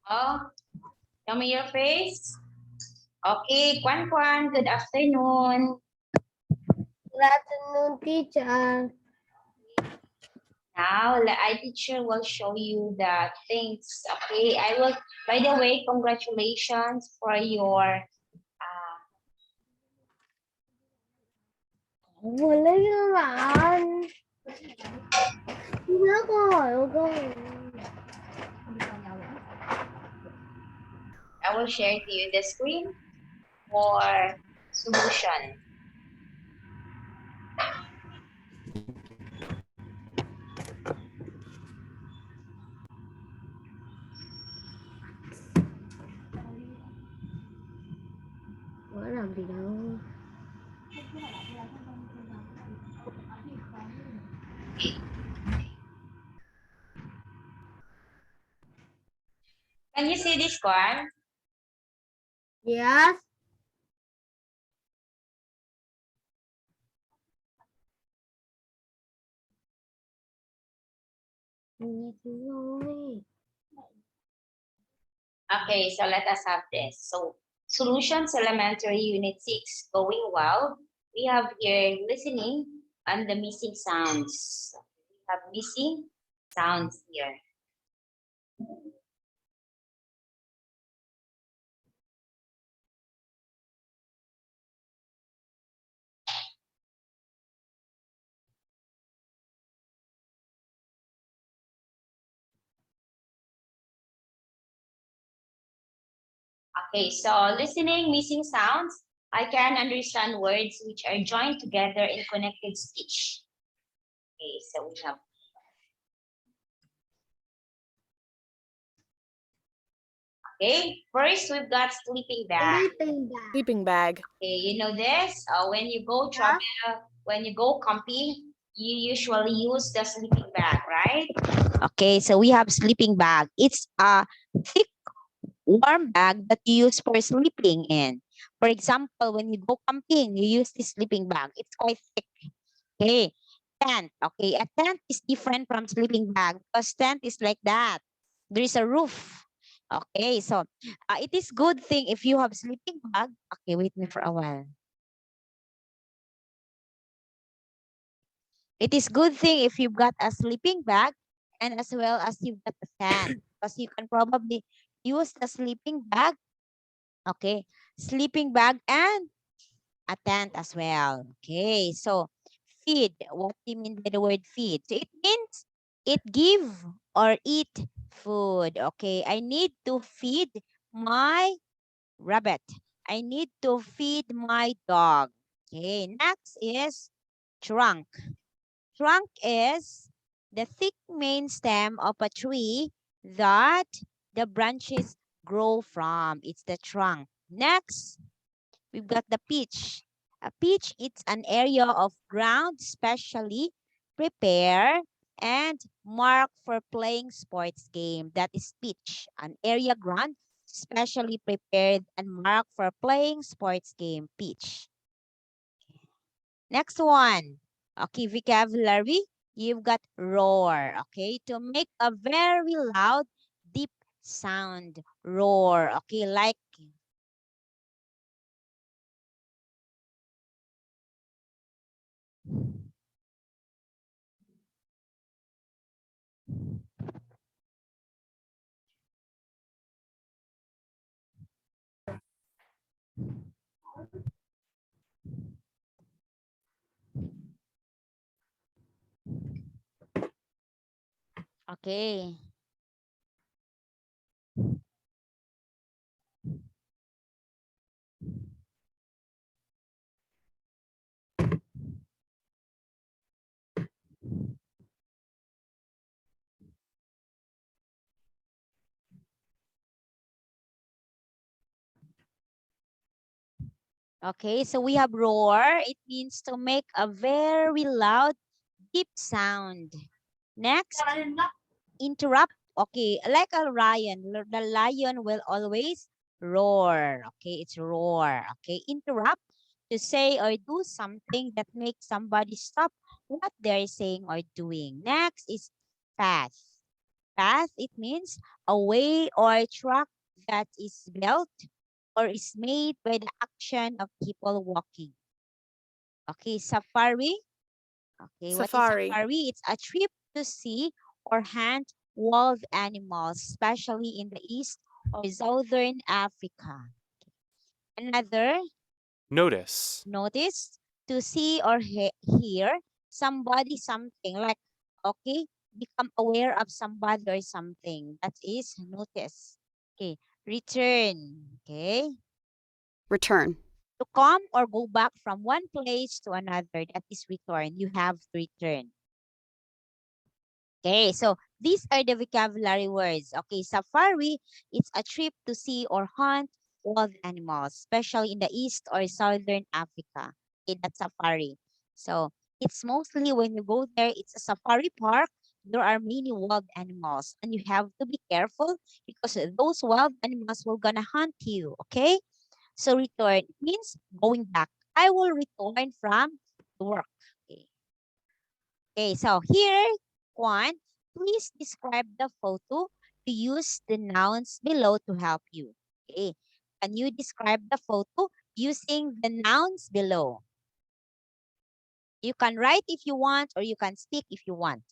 Oh, show me your face. Okay, Kwan, good afternoon. Good afternoon, teacher. Now, the I teacher will show you the things. Okay, I will, by the way, congratulations for your, Wala naman. Hindi ako. I will share to you the screen for solution. Wala bilang. Can you see this one? Yes. Okay, so let us have this. So Solutions Elementary Unit 6 going well. We have here listening and the missing sounds. We have missing sounds here. Okay, so listening, missing sounds. I can understand words which are joined together in connected speech. Okay, so we have. Okay, first we've got sleeping bag. Sleeping bag. Sleeping bag. Okay, you know this. When you go travel, when you go camping, you usually use the sleeping bag, right? Okay, so we have sleeping bag. It's a thick, warm bag that you use for sleeping in. For example, when you go camping, you use this sleeping bag. It's quite thick. Okay, tent. Okay, a tent is different from sleeping bag because tent is like that. There is a roof. Okay, so it is good thing if you have sleeping bag. Okay, wait me for a while. It is good thing if you've got a sleeping bag and as well as you've got a tent because you can probably use the sleeping bag. Okay, sleeping bag and a tent as well. Okay, so feed. What do you mean by the word feed? So it means it give or eat food. Okay, I need to feed my rabbit. I need to feed my dog. Okay, next is trunk. Trunk is the thick main stem of a tree that the branches grow from. It's the trunk. Next, we've got the pitch. A pitch, it's an area of ground specially prepared and marked for playing sports game. That is pitch, an area ground specially prepared and marked for playing sports game, pitch. Next one. Okay, vocabulary. You've got roar. Okay, to make a very loud, deep sound. Roar. Okay, like. Okay. Okay, so we have roar. It means to make a very loud, deep sound. Next, interrupt. Okay, like a lion, the lion will always roar. Okay, it's roar. Okay, interrupt. to say or do something that makes somebody stop what they're saying or doing. Next is path. Path, it means a way or track that is built or is made by the action of people walking. Okay, safari. Okay, what is Safari. safari? It's a trip to see or hunt wild animals, especially in the East or Southern Africa. Another Notice. notice, to see or hear somebody, something, like, okay, become aware of somebody or something. That is notice. Okay, return. Okay, Return. to come or go back from one place to another, that is return. You have to return. Okay, so these are the vocabulary words. Okay, safari, it's a trip to see or hunt wild animals, especially in the East or Southern Africa. Okay, that's safari. So it's mostly when you go there, it's a safari park. There are many wild animals, and you have to be careful because those wild animals will gonna hunt you. Okay, so return means going back. I will return from work. Okay. Okay, so here, Juan, please describe the photo to use the nouns below to help you. Okay, can you describe the photo using the nouns below? You can write if you want, or you can speak if you want.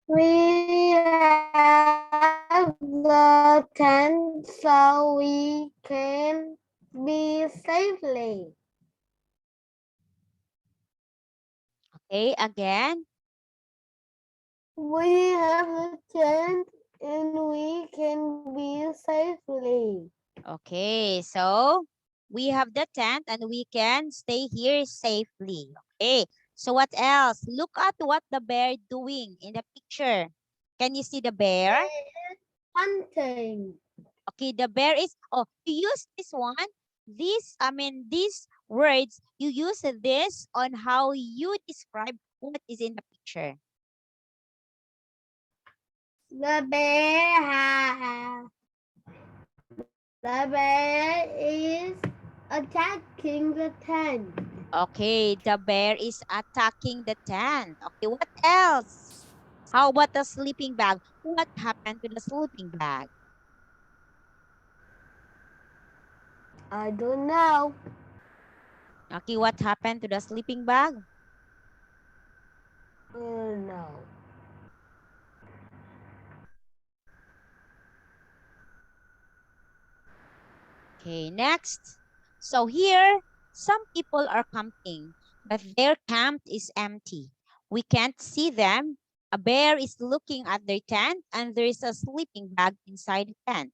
We have the tent so we can be safely. Okay, again. We have a tent and we can be safely. Okay, so we have the tent and we can stay here safely. Okay, so what else? Look at what the bear doing in the picture. Can you see the bear? Hunting. Okay, the bear is, oh, you use this one. These words, you use this on how you describe what is in the picture. The bear is attacking the tent. Okay, the bear is attacking the tent. Okay, what else? How about the sleeping bag? What happened to the sleeping bag? I don't know. Okay, what happened to the sleeping bag? No. Okay, next. So here, some people are camping, but their camp is empty. We can't see them. A bear is looking at their tent, and there is a sleeping bag inside the tent.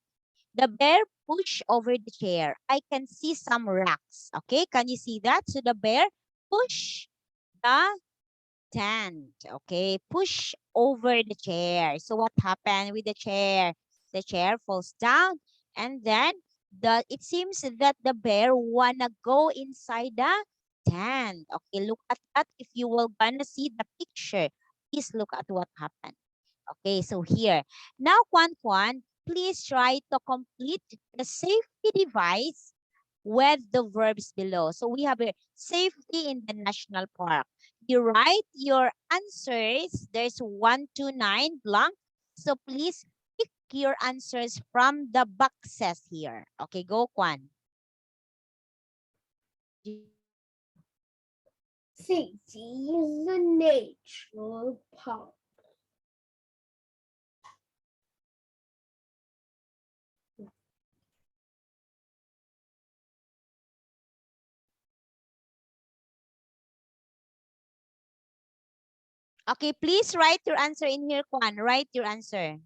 The bear pushed over the chair. I can see some rocks. Okay, can you see that? So the bear push the tent. Okay, push over the chair. So what happened with the chair? The chair falls down, and then it seems that the bear wanna go inside the tent. Okay, look at that. If you will gonna see the picture, please look at what happened. Okay, so here. Now, Kwan, please try to complete the safety device with the verbs below. So we have a safety in the national park. You write your answers. There's 1 to 9 blank. So please pick your answers from the boxes here. Okay, go, Kwan. City is a national park. Okay, please write your answer in here, Kwan. Write your answer.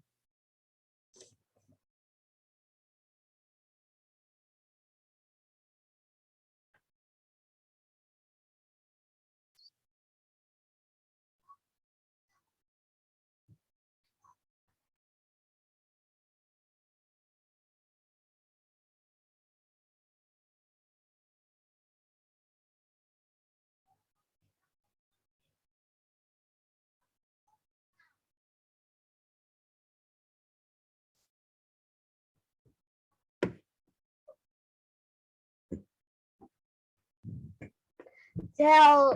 Tell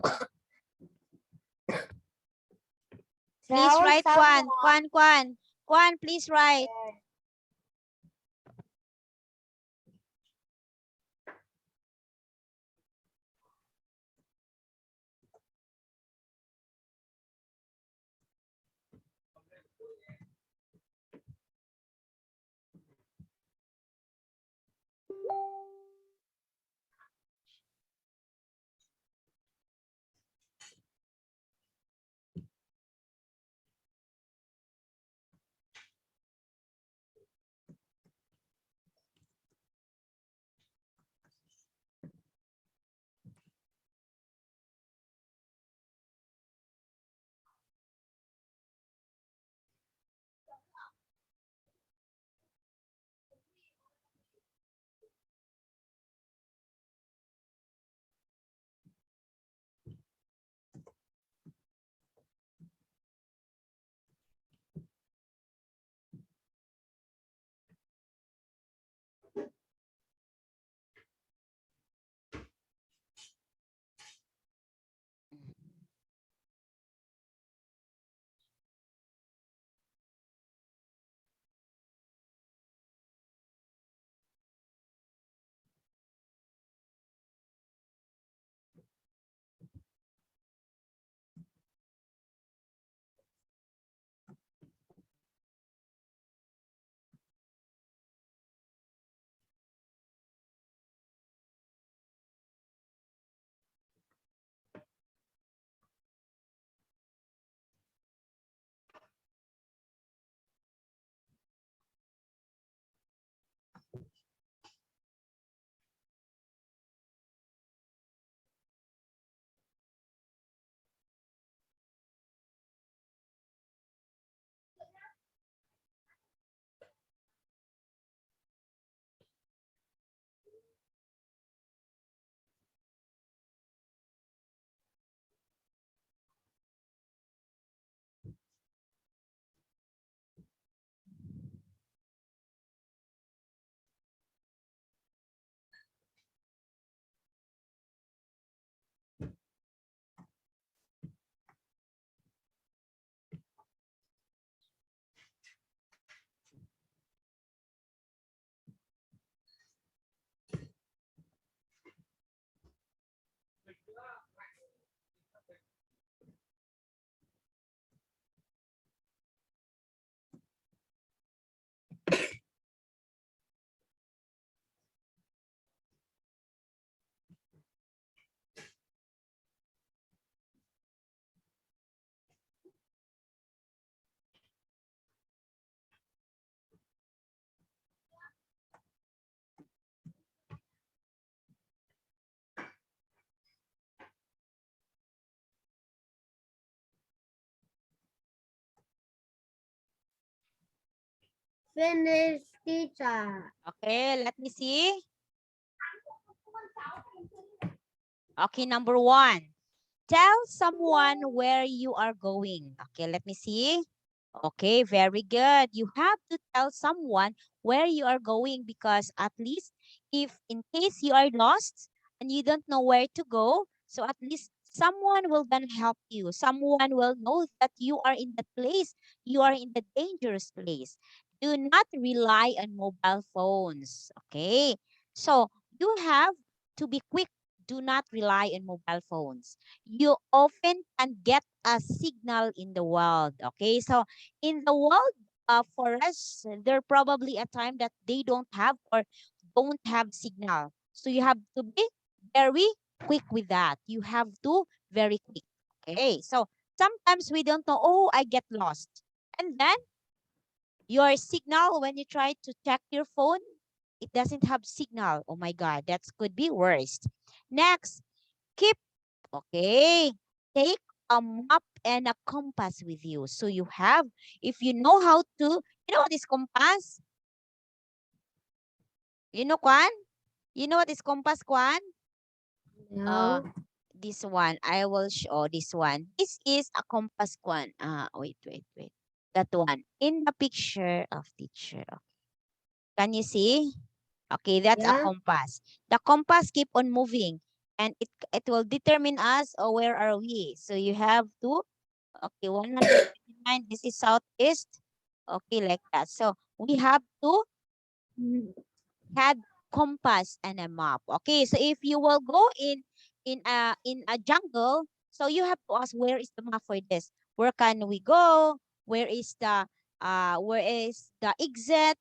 Please tell write someone. Kwan, please write. Finish, teacher. Okay, let me see. Okay, number 1. Tell someone where you are going. Okay, let me see. Okay, very good. You have to tell someone where you are going because at least if in case you are lost and you don't know where to go, so at least someone will then help you. Someone will know that you are in the place, you are in the dangerous place. Do not rely on mobile phones. Okay, so you have to be quick. Do not rely on mobile phones. You often can get a signal in the world. Okay, so in the world, for us, there probably a time that they don't have or don't have signal. So you have to be very quick with that. You have to very quick. Okay, so sometimes we don't know, oh, I get lost. And then your signal, when you try to check your phone, it doesn't have signal. Oh my God, that could be worst. Next, keep, okay, take a map and a compass with you. So you have, if you know how to, you know what is compass? You know, Kwan? You know what is compass, Kwan? Uh, No. this one, I will show this one. This is a compass, Kwan. Wait. That one. In the picture of teacher. Can you see? Okay, that's a Yeah. compass. The compass keep on moving. and it will determine us, where are we. So you have to, okay, 129, this is southeast, okay, like that. So we have to had compass and a map. Okay, so if you will go in a jungle, so you have to ask, where is the map for this? Where can we go? Where is the exit?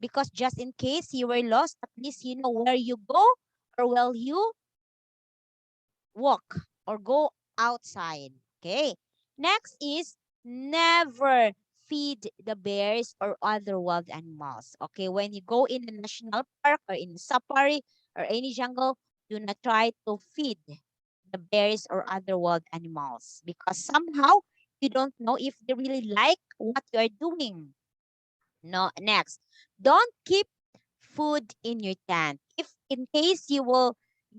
Because just in case you were lost, at least you know where you go, or will you walk or go outside. Okay. Next is never feed the bears or other wild animals. Okay. When you go in a national park or in a safari or any jungle, do not try to feed the bears or other wild animals because somehow you don't know if they really like what you are doing. No, next. Don't keep food in your tent. If in case you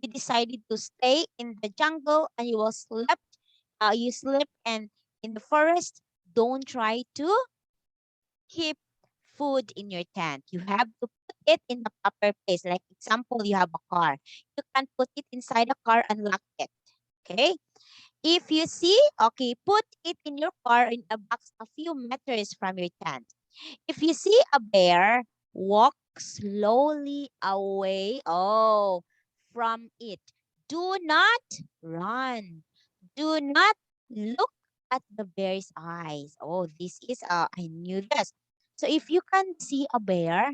decided to stay in the jungle and you sleep and in the forest, don't try to keep food in your tent. You have to put it in the proper place. Like example, you have a car. You can put it inside a car and lock it. Okay? If you see, okay, put it in your car in a box a few meters from your tent. If you see a bear, walk slowly away, from it. Do not run. Do not look at the bear's eyes. Oh, this is I knew this. So if you can see a bear,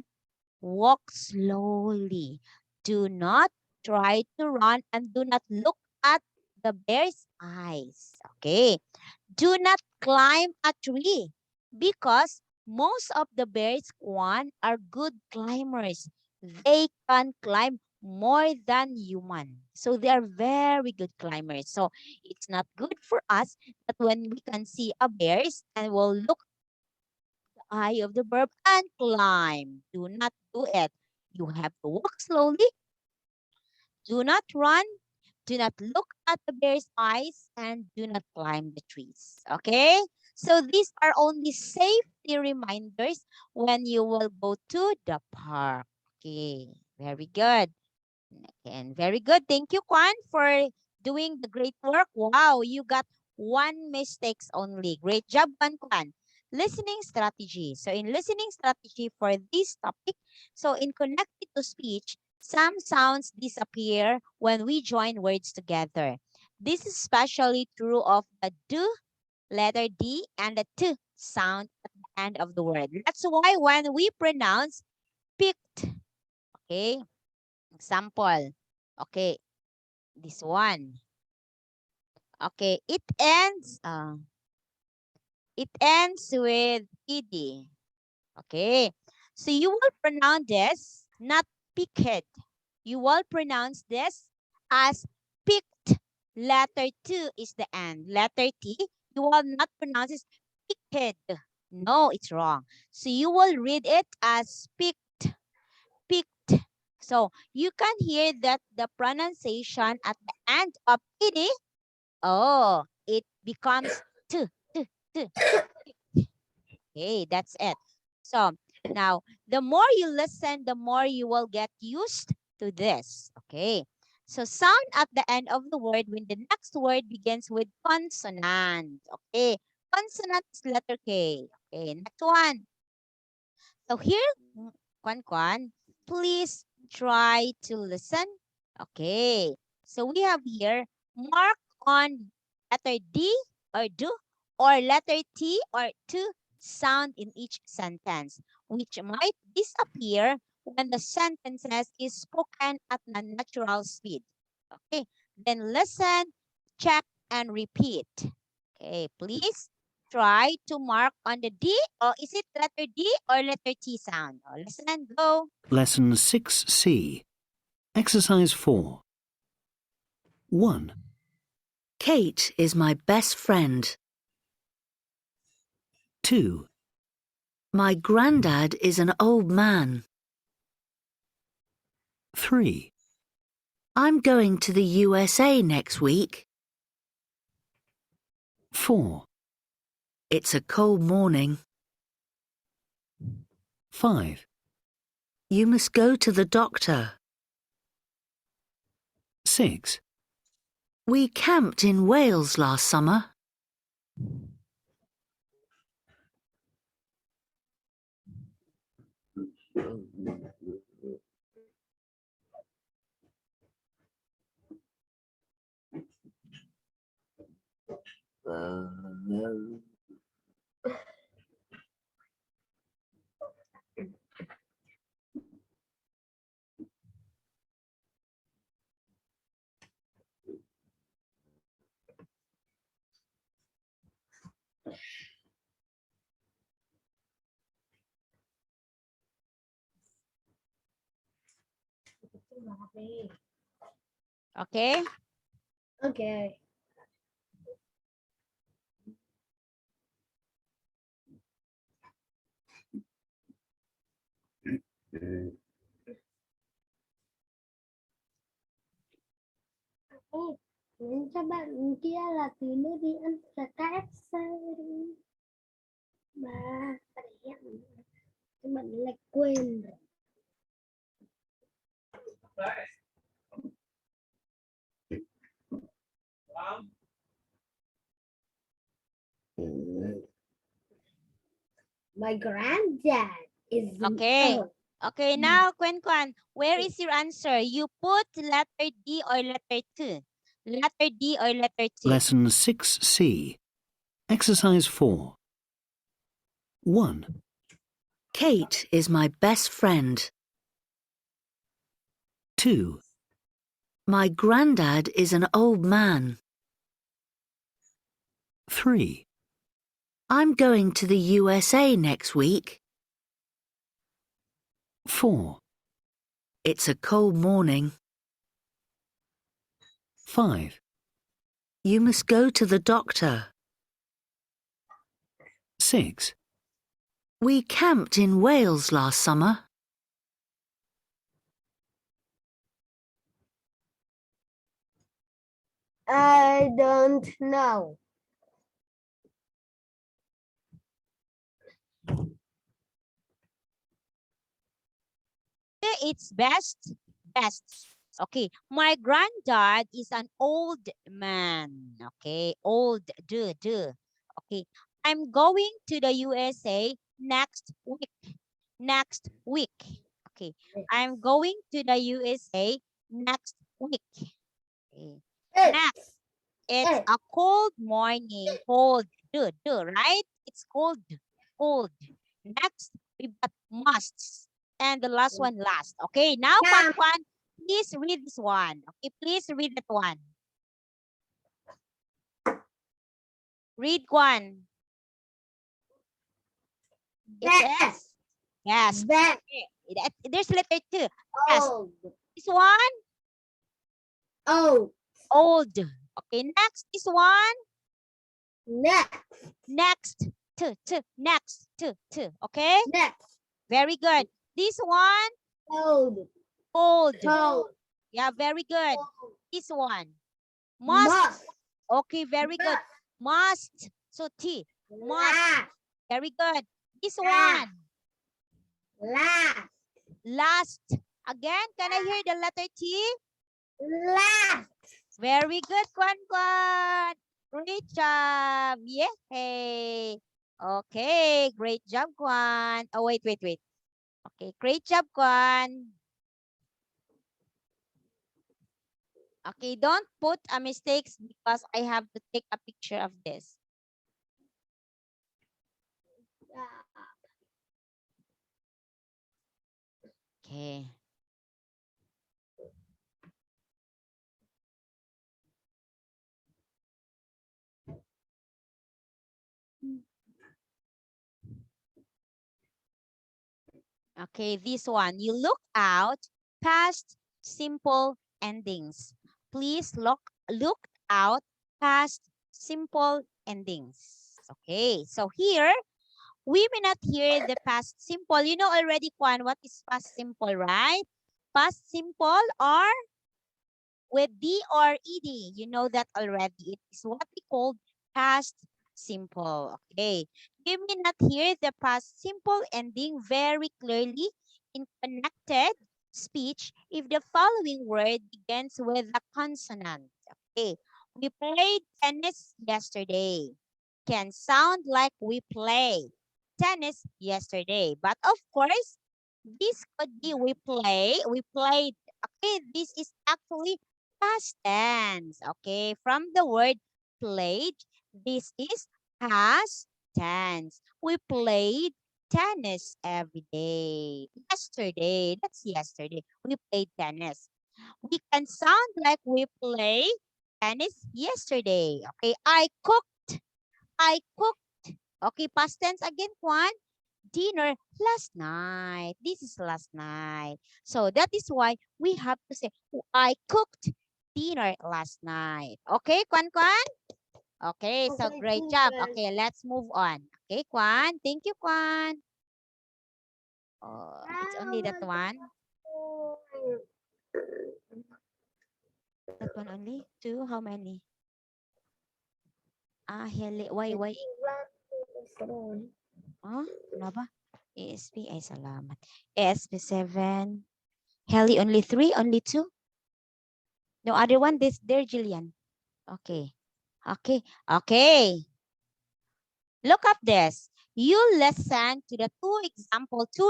walk slowly. Do not try to run and do not look at the bear's eyes. Okay. Do not climb a tree because most of the bears, Kwan, are good climbers. They can climb more than human. So they are very good climbers. So it's not good for us that when we can see a bears and we'll look the eye of the bird and climb. Do not do it. You have to walk slowly. Do not run. Do not look at the bear's eyes and do not climb the trees. Okay? So these are only safety reminders when you will go to the park. Okay. Very good. And very good. Thank you, Kwan, for doing the great work. Wow, you got one mistakes only. Great job, Kwan. Listening strategy. So in listening strategy for this topic, so in connected to speech, some sounds disappear when we join words together. This is especially true of the do, letter D, and the T sound at the end of the word. That's why when we pronounce picked, okay, example, okay, this one. Okay, it ends with ed. Okay. So you will pronounce this not picked. You will pronounce this as picked. Letter 2 is the end. Letter T, you will not pronounce it picked. No, it's wrong. So you will read it as picked. Picked. So you can hear that the pronunciation at the end of ed, it becomes t, t, t. Okay, that's it. So now, the more you listen, the more you will get used to this. Okay. So sound at the end of the word when the next word begins with consonant. Okay. Consonant is letter K. Okay, next one. So here, Kwan, please try to listen. Okay. So we have here mark on letter D or do or letter T or to sound in each sentence, which might disappear when the sentences is spoken at a natural speed. Okay. Then listen, check, and repeat. Okay, please try to mark on the D, or is it letter D or letter T sound? Oh, listen, go. Lesson 6C. Exercise 4. 1, Kate is my best friend. 2, My granddad is an old man. 3, I'm going to the USA next week. 4, It's a cold morning. 5, You must go to the doctor. 6. 6, We camped in Wales last summer. Okay. Okay. Ê, cho bạn kia là tí nữa đi ăn là KFC đi. Mà bạn hẹn cho bạn lại quên rồi. My granddad is Okay. old. Okay, now, Kwan, where is your answer? You put letter D or letter 2? Letter D or letter 2? Lesson 6C. Exercise 4. 1, Kate is my best friend. 2, My granddad is an old man. 3, I'm going to the USA next week. 4, It's a cold morning. 5, You must go to the doctor. 6, We camped in Wales last summer. I don't know. It's best. Best. Okay. My granddad is an old man. Okay. Old. Duh. Okay. I'm going to the USA next week. Next week. Okay. I'm going to the USA next week. Okay. Next. It's a cold morning. Cold. Duh, right? It's cold. Cold. Next, we've got musts. And the last one last. Okay, now, Yeah. Kwan, please read this one. Okay, please read that one. Read Kwan. It's S. Yes. That Okay. There's letter 2. Yes. old. This one, Old. old. Okay, next, this one, Next. next. Next. Okay, Next. very good. This one, Old. old. Cold. Yeah, very good. This one, Must. must. Okay, very good. Must. So T, must. Last. Very good. This Ah. one, Last. last. Again, can I hear the letter T? Last. Very good, Kwan. Great job. Yay. Okay, great job, Kwan. Oh, wait. Okay, great job, Kwan. Okay, don't put a mistakes because I have to take a picture of this. Okay. Okay, this one. You look out past simple endings. Please look out past simple endings. Okay, so here, we may not hear the past simple. You know already, Kwan, what is past simple, right? Past simple are with D or ED. You know that already. It is what we call past simple. Okay. You may not hear the past simple ending very clearly in connected speech if the following word begins with a consonant. Okay. We played tennis yesterday. Can sound like we play tennis yesterday. But of course, this could be we played. Okay, this is actually past tense. Okay, from the word played, this is past tense. We played tennis every day. Yesterday, that's yesterday. We played tennis. We can sound like we play tennis yesterday. Okay, I cooked. Okay, past tense again, Juan. Dinner last night. This is last night. So that is why we have to say, I cooked dinner last night. Okay, Kwan Kwan? Okay, so Okay, great job. teacher. Okay, let's move on. Okay, Kwan. Thank you, Kwan. Oh, it's I only that want one. to- That one only? Two? How many? Ah, Heli. Why? Oh, ano ba? ESP, ay salamat. ESP 7. Heli, only 3? Only 2? No other one? This there, Jillian. Okay. Okay. Okay. Look at this. You listen to the two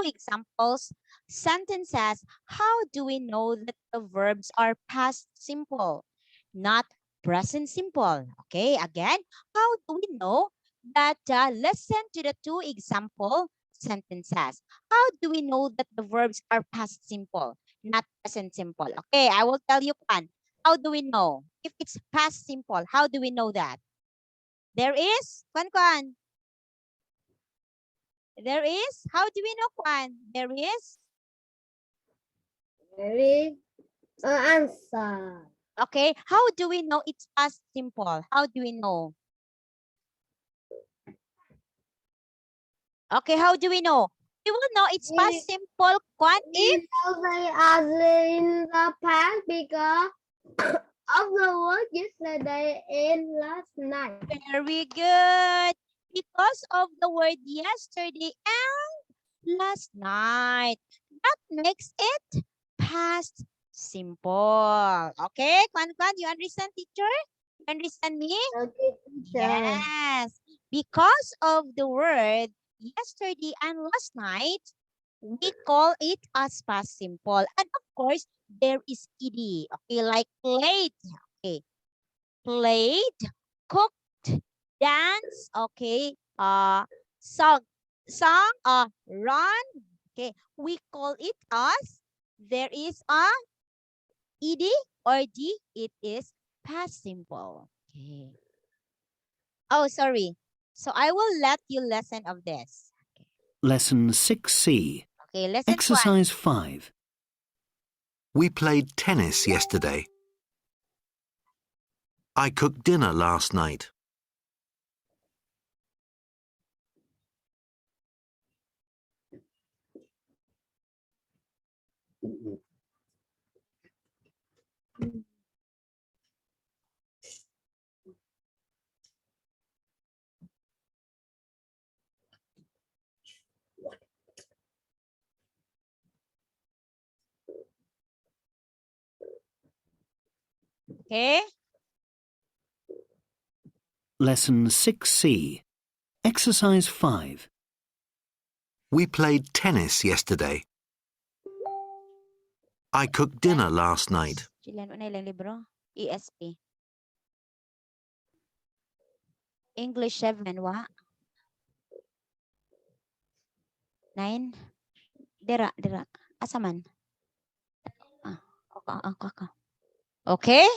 examples sentences. How do we know that the verbs are past simple, not present simple? Okay, again, how do we know that listen to the two example sentences? How do we know that the verbs are past simple, not present simple? Okay, I will tell you one. How do we know? If it's past simple, how do we know that? There is, Kwan. There is? How do we know, Kwan? There is? Ready? Answer. Okay. How do we know it's past simple? How do we know? Okay. How do we know? We will know it's past simple, Kwan, if Because they are in the past because of the work yesterday and last night. very good. Because of the word yesterday and last night. That makes it past simple. Okay, Kwan, you understand, teacher? You understand me? Okay, teacher. Yes, because of the word yesterday and last night, we call it as past simple. And of course, there is ed. Okay, like played. Okay, played, cooked, dance. Okay, song, run. Okay, we call it as there is a ed or d. It is past simple. Okay. Oh, sorry. So I will let you listen of this. Lesson 6C. Okay, lesson 1. Exercise 5. We played tennis yesterday. I cooked dinner last night. Okay. Lesson 6C. Exercise 5. We played tennis yesterday. I cooked dinner last night. Chilan, unay lang libro. ESP. English 7, wa? 9. Dira. Asa man? Okay. Okay?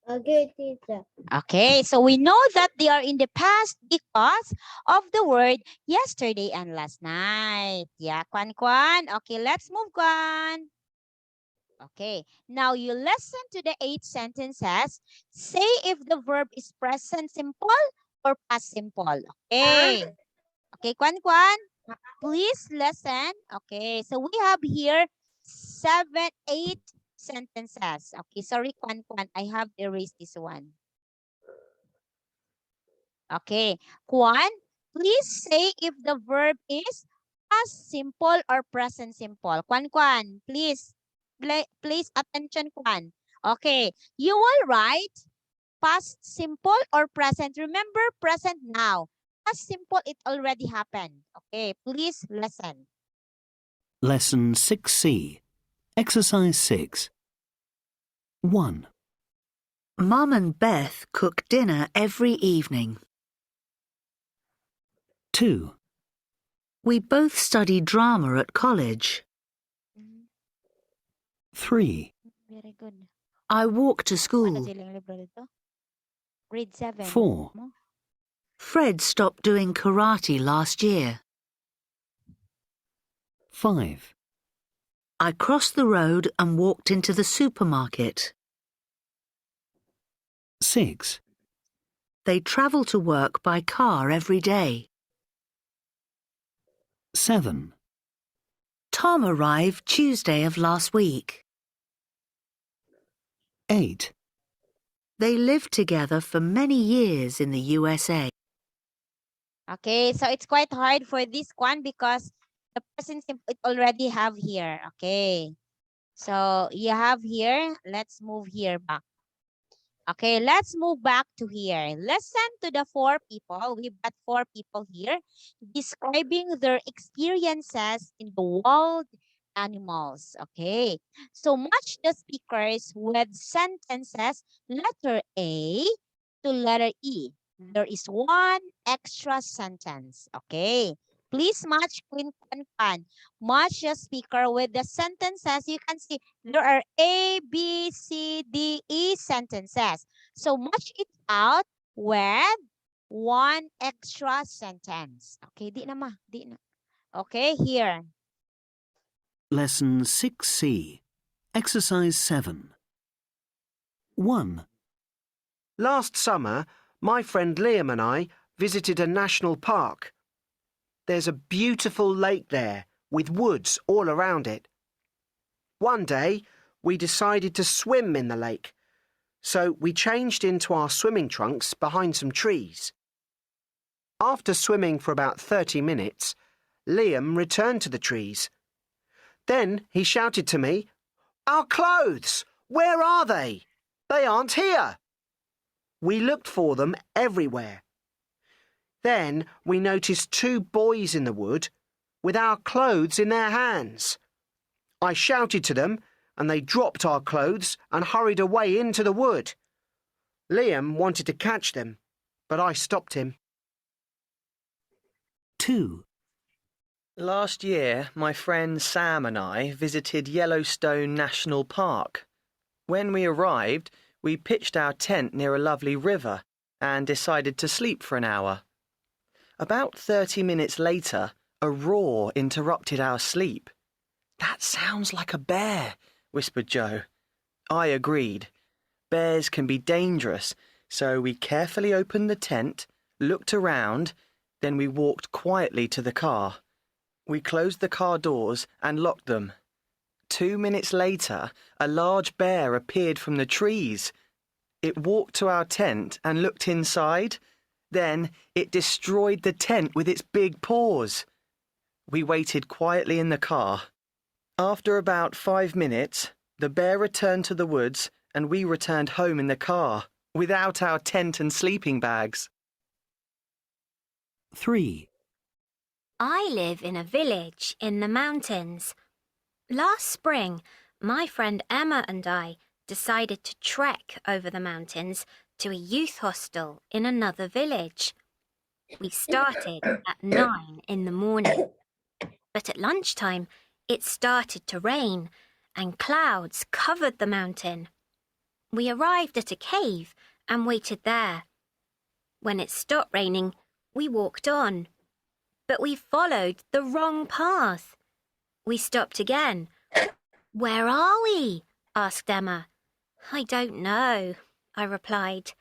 Okay, teacher. Okay, so we know that they are in the past because of the word yesterday and last night. Yeah, Kwan. Okay, let's move on. Okay, now you listen to the 8 sentences. Say if the verb is present simple or past simple. Okay. Okay, Kwan. Please listen. Okay, so we have here 8 sentences. Okay, sorry, Kwan. I have erased this one. Okay, Kwan, please say if the verb is Past simple or present simple? Kwan, please. Please attention, Kwan. Okay. You will write past simple or present. Remember, present now. Past simple, it already happened. Okay. Please listen. Lesson 6C. Exercise 6. 1, Mum and Beth cook dinner every evening. 2, We both study drama at college. 3, Very good. I walk to Ano school. silang libro dito? Grade 7. 4, Mo? Fred stopped doing karate last year. 5, I crossed the road and walked into the supermarket. 6, They travel to work by car every day. 7, Tom arrived Tuesday of last week. 8, They lived together for many years in the USA. Okay, so it's quite hard for this one because the present simple it already have here. Okay. So you have here. Let's move here back. Okay, let's move back to here. Listen to the 4 people. We've got 4 people here describing their experiences in the wild animals. Okay, so match the speakers with sentences letter A to letter E. There is one extra sentence. Okay, please match Queen Pan. Match the speaker with the sentences. You can see there are A, B, C, D, E sentences. So match it out with one extra sentence. Okay, di na ma. Di na. Okay, here. Lesson 6C. Exercise 7. 1, Last summer, my friend Liam and I visited a national park. There's a beautiful lake there with woods all around it. One day, we decided to swim in the lake, so we changed into our swimming trunks behind some trees. After swimming for about 30 minutes, Liam returned to the trees. Then he shouted to me, "Our clothes! Where are they? They aren't here!" We looked for them everywhere. Then we noticed 2 boys in the wood with our clothes in their hands. I shouted to them and they dropped our clothes and hurried away into the wood. Liam wanted to catch them, but I stopped him. 2, Last year, my friend Sam and I visited Yellowstone National Park. When we arrived, we pitched our tent near a lovely river and decided to sleep for an hour. About 30 minutes later, a roar interrupted our sleep. "That sounds like a bear," whispered Joe. I agreed. Bears can be dangerous, so we carefully opened the tent, looked around, then we walked quietly to the car. We closed the car doors and locked them. 2 minutes later, a large bear appeared from the trees. It walked to our tent and looked inside. Then it destroyed the tent with its big paws. We waited quietly in the car. After about 5 minutes, the bear returned to the woods and we returned home in the car, without our tent and sleeping bags. 3, I live in a village in the mountains. Last spring, my friend Emma and I decided to trek over the mountains to a youth hostel in another village. We started at 9 in the morning, but at lunchtime it started to rain and clouds covered the mountain. We arrived at a cave and waited there. When it stopped raining, we walked on, but we followed the wrong path. We stopped again. "Where are we?" asked Emma. "I don't know," I replied.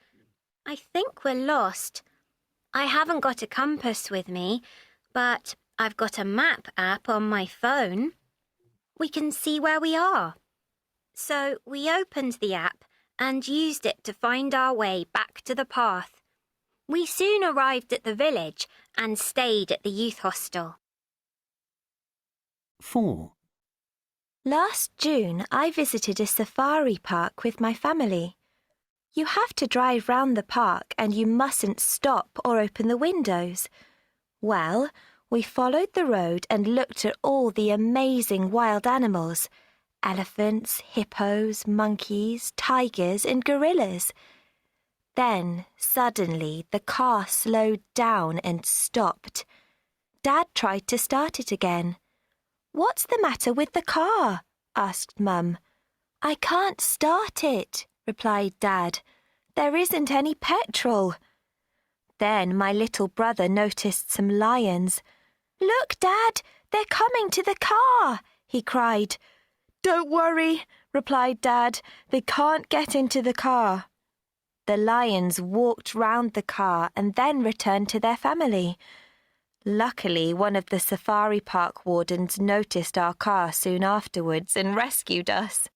"I think we're lost. I haven't got a compass with me, but I've got a map app on my phone. We can see where we are." So we opened the app and used it to find our way back to the path. We soon arrived at the village and stayed at the youth hostel. 4. Last June, I visited a safari park with my family. You have to drive round the park and you mustn't stop or open the windows. Well, we followed the road and looked at all the amazing wild animals: elephants, hippos, monkeys, tigers, and gorillas. Then, suddenly, the car slowed down and stopped. Dad tried to start it again. "What's the matter with the car?" asked Mum. "I can't start it," replied Dad. "There isn't any petrol." Then my little brother noticed some lions. "Look, Dad, they're coming to the car," he cried. "Don't worry," replied Dad. "They can't get into the car." The lions walked round the car and then returned to their family. Luckily, one of the safari park wardens noticed our car soon afterwards and rescued us.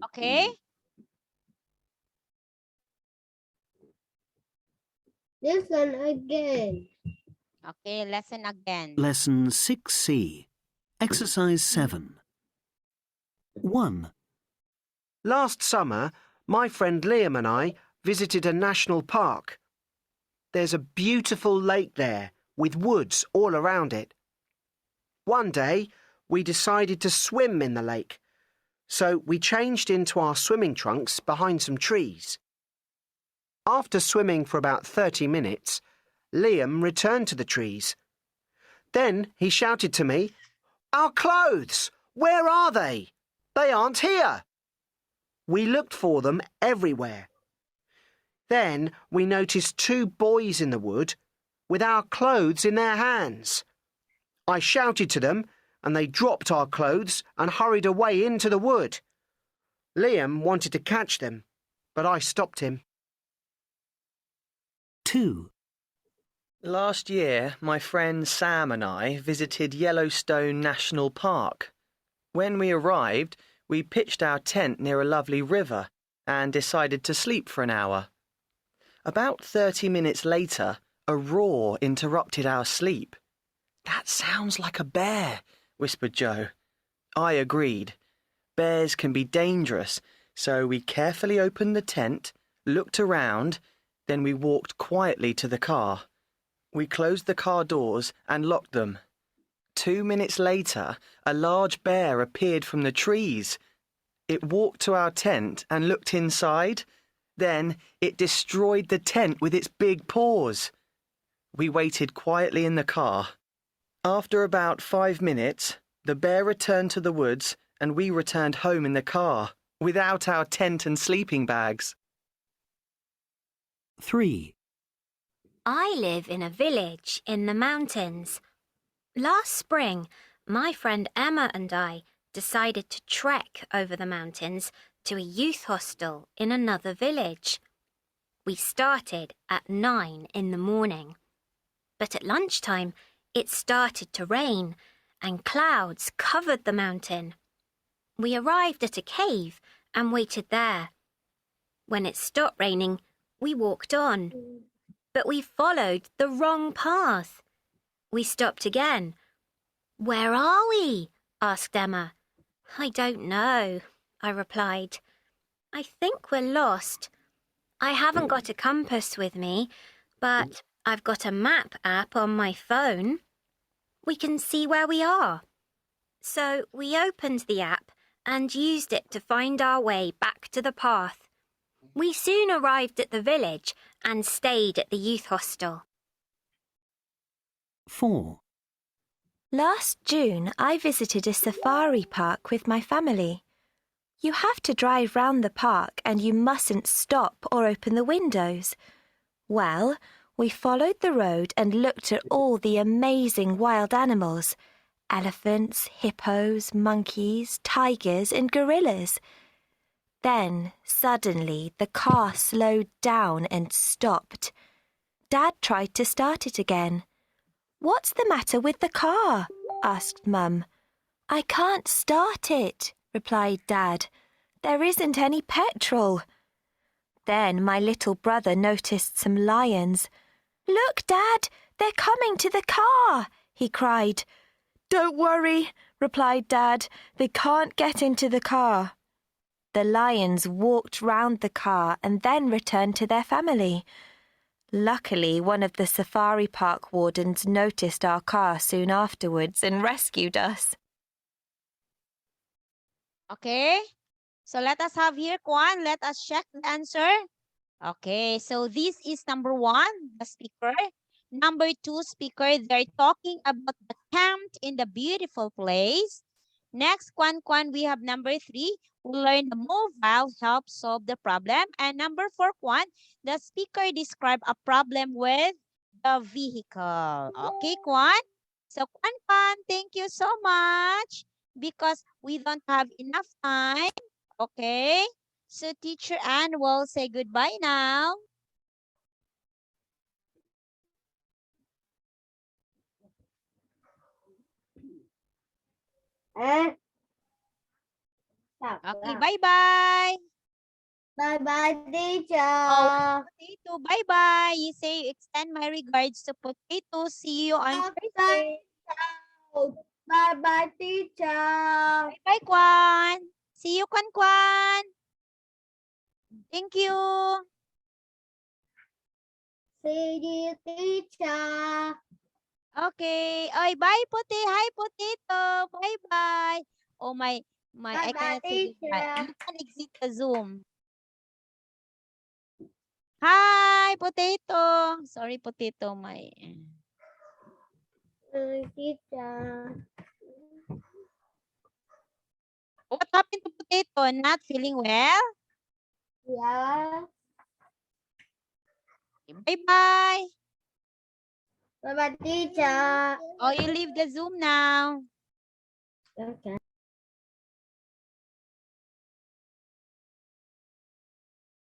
Okay? Listen again. Okay, lesson again. Lesson 6C. Exercise 7. 1, Last summer, my friend Liam and I visited a national park. There's a beautiful lake there with woods all around it. One day, we decided to swim in the lake, so we changed into our swimming trunks behind some trees. After swimming for about 30 minutes, Liam returned to the trees. Then he shouted to me, "Our clothes! Where are they? They aren't here!" We looked for them everywhere. Then we noticed 2 boys in the wood with our clothes in their hands. I shouted to them, and they dropped our clothes and hurried away into the wood. Liam wanted to catch them, but I stopped him. 2, Last year, my friend Sam and I visited Yellowstone National Park. When we arrived, we pitched our tent near a lovely river and decided to sleep for an hour. About 30 minutes later, a roar interrupted our sleep. "That sounds like a bear," whispered Joe. I agreed. Bears can be dangerous, so we carefully opened the tent, looked around, then we walked quietly to the car. We closed the car doors and locked them. 2 minutes later, a large bear appeared from the trees. It walked to our tent and looked inside. Then it destroyed the tent with its big paws. We waited quietly in the car. After about 5 minutes, the bear returned to the woods and we returned home in the car, without our tent and sleeping bags. 3, I live in a village in the mountains. Last spring, my friend Emma and I decided to trek over the mountains to a youth hostel in another village. We started at 9 in the morning. But at lunchtime, it started to rain and clouds covered the mountain. We arrived at a cave and waited there. When it stopped raining, we walked on. But we followed the wrong path. We stopped again. "Where are we?" asked Emma. "I don't know," I replied. "I think we're lost. I haven't got a compass with me, but I've got a map app on my phone. We can see where we are." So we opened the app and used it to find our way back to the path. We soon arrived at the village and stayed at the youth hostel. 4, Last June, I visited a safari park with my family. You have to drive round the park and you mustn't stop or open the windows. Well, we followed the road and looked at all the amazing wild animals: elephants, hippos, monkeys, tigers, and gorillas. Then, suddenly, the car slowed down and stopped. Dad tried to start it again. "What's the matter with the car?" asked Mum. "I can't start it," replied Dad. "There isn't any petrol." Then my little brother noticed some lions. "Look, Dad, they're coming to the car," he cried. "Don't worry," replied Dad. "They can't get into the car." The lions walked round the car and then returned to their family. Luckily, one of the safari park wardens noticed our car soon afterwards and rescued us. Okay. So let us have here, Kwan. Let us check the answer. Okay, so this is number 1, the speaker. Number 2, speaker, they're talking about the camp in the beautiful place. Next, Kwan, we have number 3, who learn the mobile help solve the problem. And number 4, Kwan, the speaker describe a problem with the vehicle. Okay, Kwan? So, Kwan, thank you so much because we don't have enough time. Okay? So, Teacher Ann will say goodbye now. Okay, bye-bye. Bye-bye, teacher. Oh, Potato, bye-bye. You say extend my regards to Potato. See you on Thursday. Bye-bye, teacher. Bye-bye, Kwan. See you, Kwan. Thank you. See you, teacher. Okay. Oy, bye, Hi, Potato. Bye-bye. Oh, I Bye-bye, cannot say goodbye. teacher. You can exit the Zoom. Hi, Potato. Sorry, Potato. Teacher. What happened to Potato? Not feeling well? Yeah. Bye-bye. Bye-bye, teacher. Oh, you leave the Zoom now. Okay.